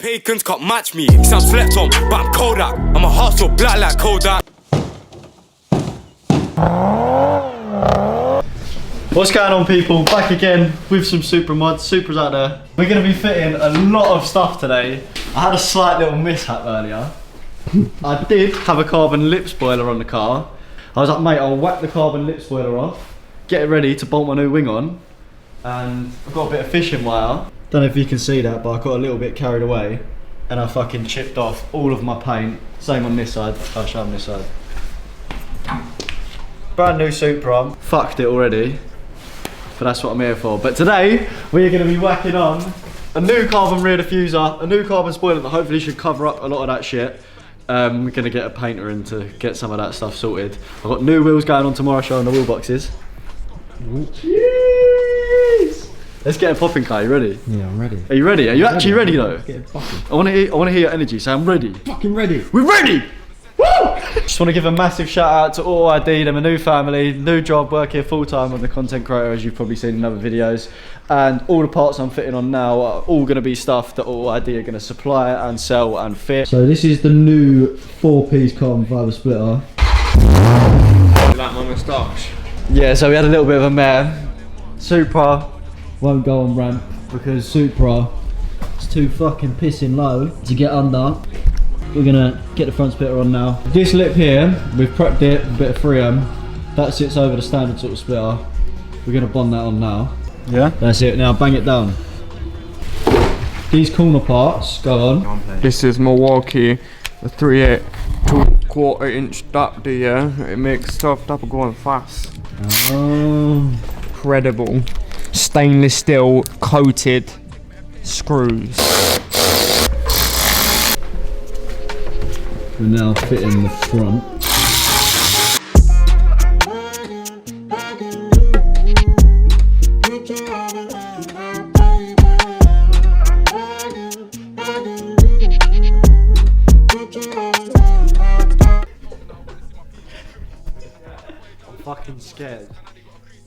Pagans can't match me. Sounds slept on, but I'm Kodak. I'm a hustle, black like Kodak. What's going on, people? Back again with some Supra mods. Supra's out there. We're going to be fitting a lot of stuff today. I had a slight little mishap earlier. I did have a carbon lip spoiler on the car. I was like, mate, I'll whack the carbon lip spoiler off, get it ready to bolt my new wing on, and I've got a bit of fishing wire. Don't know if you can see that, but I got a little bit carried away and I fucking chipped off all of my paint. Same on this side. I'll show them this side. Brand new Supra. Fucked it already. But that's what I'm here for. But today, we're going to be whacking on a new carbon rear diffuser, a new carbon spoiler that hopefully should cover up a lot of that shit. We're going to get a painter in to get some of that stuff sorted. I've got new wheels going on tomorrow, showing the wheel boxes. Jeez. Let's get a popping, Kai. You ready? Yeah, I'm ready. Are you ready? Are you actually ready though? Let's get it popping. I want to hear your energy, so I'm ready. Fucking ready. We're ready! Woo! Just want to give a massive shout out to Auto ID. They're my new family, new job, work here full time on the content creator, as you've probably seen in other videos. And all the parts I'm fitting on now are all going to be stuff that Auto ID are going to supply and sell and fit. So this is the new 4-piece carbon fibre splitter. You like my moustache? Yeah, so we had a little bit of a mare. Supra Won't go on ramp because Supra is too fucking pissing low to get under. We're gonna get the front splitter on now. This lip here, we've prepped it, a bit of 3M. That sits over the standard sort of splitter. We're gonna bond that on now. Yeah. That's it, now bang it down. These corner parts, go on. This is Milwaukee, the 3/8 2/4 inch adapter, yeah? It makes stuff that going fast. Oh. Incredible. Stainless steel coated screws. We're now fitting the front. I'm fucking scared.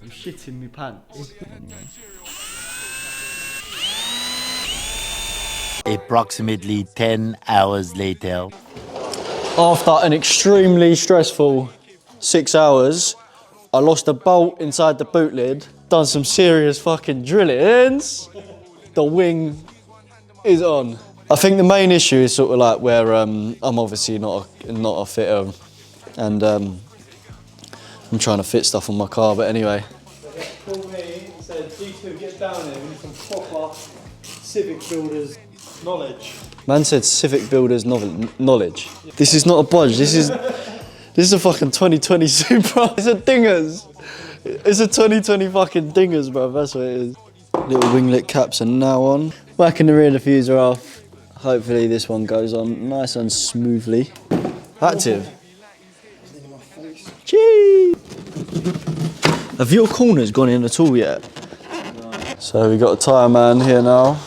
I'm shitting my pants. Approximately 10 hours later. After an extremely stressful 6 hours, I lost a bolt inside the boot lid, done some serious fucking drillings. The wing is on. I think the main issue is sort of like where I'm obviously not a fitter, and I'm trying to fit stuff on my car, but anyway. Called me and said, G2, get down here, we need some proper civic builders knowledge. Man said civic builders knowledge. This is not a budge, this is a fucking 2020 Supra. It's a dingers. It's a 2020 fucking dingers, bro, that's what it is. Little winglet caps are now on. Whacking the rear diffuser off. Hopefully this one goes on nice and smoothly. Active. Gee. Have your corners gone in at all yet? No. So we got a tyre man here now.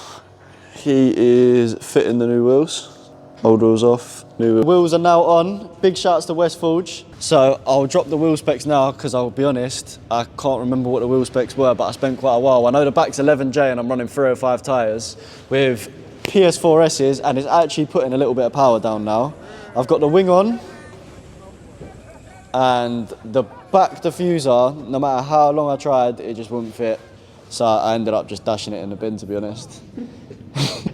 He is fitting the new wheels. Old wheels off, new wheels. Wheels are now on. Big shouts to West Forge. So I'll drop the wheel specs now because I'll be honest, I can't remember what the wheel specs were, but I spent quite a while. I know the back's 11J and I'm running 305 tyres with PS4Ss, and it's actually putting a little bit of power down now. I've got the wing on and the back diffuser, no matter how long I tried, it just wouldn't fit. So I ended up just dashing it in the bin, to be honest.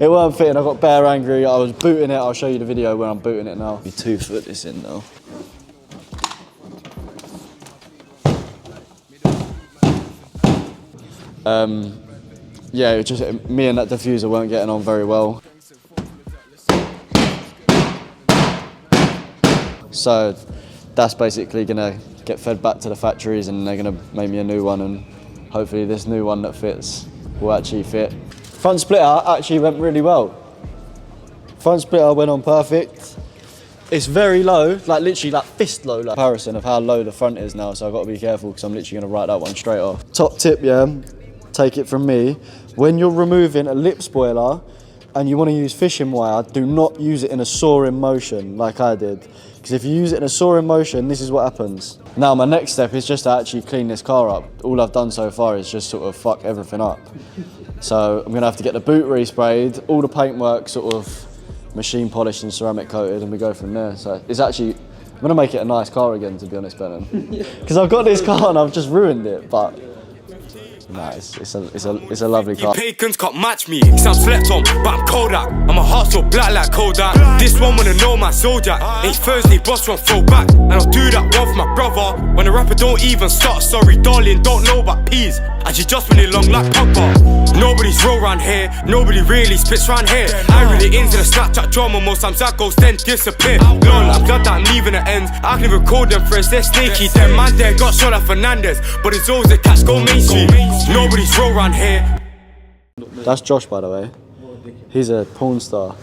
It weren't fitting, I got bare angry. I was booting it, I'll show you the video when I'm booting it now. Be 2 foot this in now. Yeah, it just me and that diffuser weren't getting on very well. So that's basically gonna get fed back to the factories and they're gonna make me a new one, and hopefully this new one that fits will actually fit. Front splitter actually went really well. Front splitter went on perfect. It's very low, like literally like fist low, like comparison of how low the front is now, so I've got to be careful because I'm literally gonna write that one straight off. Top tip, yeah, take it from me. When you're removing a lip spoiler, and you want to use fishing wire, do not use it in a sawing motion like I did. Because if you use it in a sawing motion, this is what happens. Now my next step is just to actually clean this car up. All I've done so far is just sort of fuck everything up. So I'm gonna have to get the boot resprayed, all the paintwork sort of machine polished and ceramic coated, and we go from there. So it's actually, I'm gonna make it a nice car again, to be honest, Brennan. Because I've got this car and I've just ruined it, but nah, it's a lovely car. You pagans can't match me. Sound slept on, but I'm Kodak. I'm a heart so black like Kodak. This one wanna know my soldier. Ain't Thursday, boss won't throw back. And I'll do that one for my brother. When a rapper don't even start, sorry, darling, don't know about peas. And she just really long like Papa. Nobody's real round here, nobody really spits round here. I really into the Snapchat drama, most times I ghost then disappear. Lol, I'm glad that I'm leaving the ends. I can even call them friends, they're sneaky. Them man there got shot like Fernandez, but it's always the catch go mainstream. Nobody's real round here. That's Josh, by the way. He's a porn star.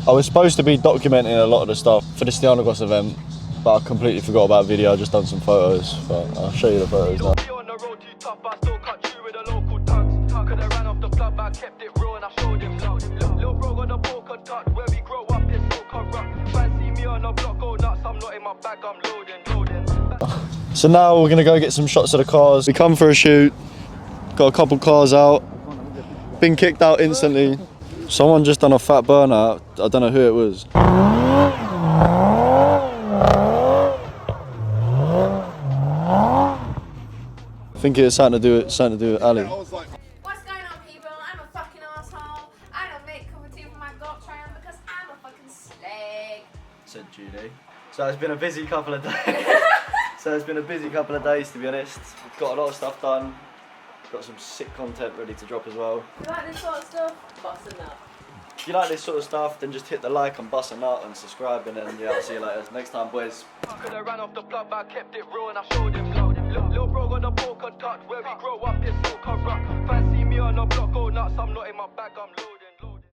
I was supposed to be documenting a lot of the stuff for the Stianagos event, but I completely forgot about video. I just done some photos, but I'll show you the photos now. So now we're gonna go get some shots of the cars. We come for a shoot, got a couple cars out, been kicked out instantly. Someone just done a fat burnout. I don't know who it was. I think it's something to do with Ali. What's going on, people? I'm a fucking asshole. I don't make cup of tea for my girlfriend because I'm a fucking slag. Said Judy. So it's been a busy couple of days. To be honest. We've got a lot of stuff done. Got some sick content ready to drop as well. You like this sort of stuff? Bustin' up. If you like this sort of stuff, then just hit the like and bust a nut and subscribe, and then yeah, I'll see you later. Next time, boys. Could have ran off the block, but I kept it real and I showed him love. Little bro got a polka dot, where we grow up, it's no corrupt. Fancy me on the block, go nuts, I'm not in my bag, I'm loaded.